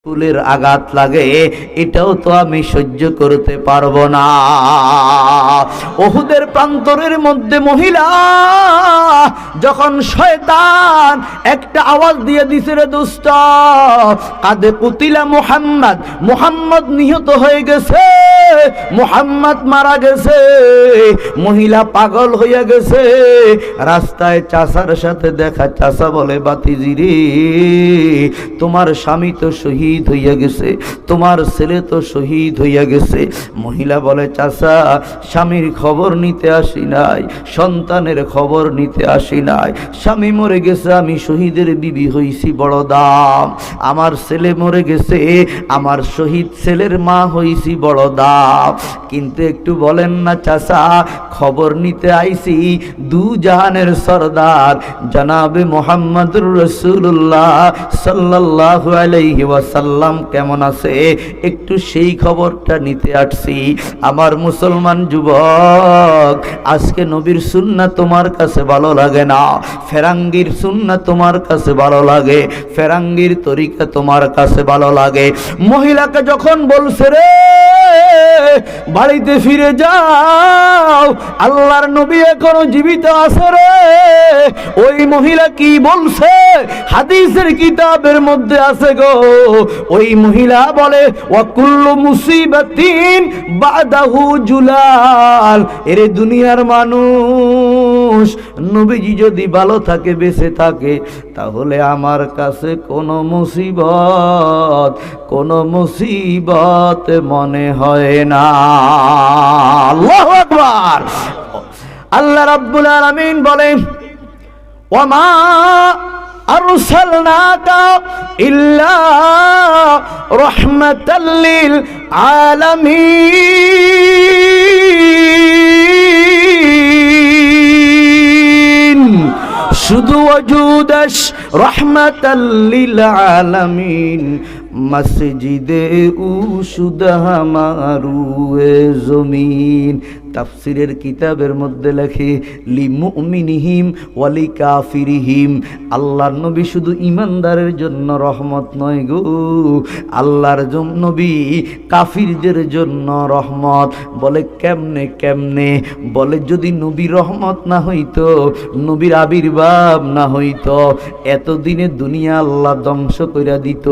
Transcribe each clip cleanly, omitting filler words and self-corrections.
চুলের আঘাত লাগে, এটাও তো আমি সহ্য করতে পারবো না। উহুদের প্রান্তরের মধ্যে মহিলা যখন শয়তান একটা আওয়াজ দিয়ে দিছে, রে দুষ্ট, কাদে কুতিলা মুহাম্মদ, মুহাম্মদ নিহত হয়ে গেছে, মুহাম্মদ মারা গেছে। মহিলা পাগল হয়ে গেছে। রাস্তায় চাচার সাথে দেখা, চাচা বলে, বাতিজি রে, তোমার স্বামী তো শহীদ হইয়া গেছে, তোমার ছেলে তো শহীদ হইয়া গেছে। মহিলা বলে, চাচা, স্বামীর খবর নিতে আসি নাই, সন্তানের খবর নিতে আসি নাই। স্বামী মরে গেছে, আমি শহীদের বিবি হইছি, বড় দাম। আমার ছেলে মরে গেছে, আমার শহীদ ছেলের মা হইছি, বড় দাম। কিন্তু একটু বলেন না চাচা, খবর নিতে আইছি দু জাহানের সরদার জনাবে মুহাম্মদুর রাসূলুল্লাহ সাল্লাল্লাহু আলাইহি ওয়াসাল্লাম কেমন আছে, একটু সেই খবরটা নিতে আসছি। আমার মুসলমান যুবক, আজকে নবীর সুন্নাহ তোমার কাছে ভালো লাগে না, ফেরাঙ্গির সুন্নাহ তোমার কাছে ভালো লাগে, ফেরাঙ্গির তরিকা তোমার কাছে ভালো লাগে। মহিলাকে যখন বলছে, রে বাড়িতে ফিরে যাও, আল্লাহর নবী এখনো জীবিত আছে রে, ওই মহিলা কি বলছে হাদিসের কিতাবের মধ্যে আছে গো। ওই মহিলা বলে, ওয়া কুল্লু মুসিবাতিন বাদাহু জুলাল। এর দুনিয়ার মানুষ, নবীজি যদি ভালো থাকে, বেঁচে থাকে, তাহলে আমার কাছে কোনো মুসিবত মনে হয় না। আল্লাহু আকবার। আল্লাহ রাব্বুল আলামিন বলেন, ওয়ামা আরসালনাকা ইল্লা রাহমাতাল লিল আলামিন। শুধু ওজুদাস রাহমাতাল লিল আলামিন, মসজিদে উশুদা মারুয়ে জমিন। তাফসিরের কিতাবের মধ্যে লেখে, লিমুমিনিহিম ওয়ালি কাফিরিহিম। আল্লাহর নবী শুধু ইমানদারের জন্য রহমত নয় গো, আল্লাহর নবী কাফিরদের জন্য রহমত। বলে কেমনে? বলে, যদি নবী রহমত না হইতো, নবীর আবির্ভাব না হইতো, এতদিনে দুনিয়া আল্লাহ ধ্বংস কইরা দিত।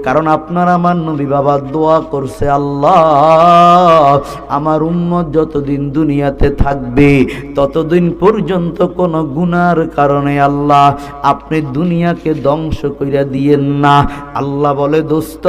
কারণ আপনার আমার নবী বাবা দোয়া করছে, আল্লাহ আমার উম্মত যতদিন দুনিয়াতে থাকবে, ততদিন পর্যন্ত কোন গুনার কারণে আল্লাহ আপনি দুনিয়াকে ধ্বংস কইরা দিয়েন না। আল্লাহ বলে, দোস্ত,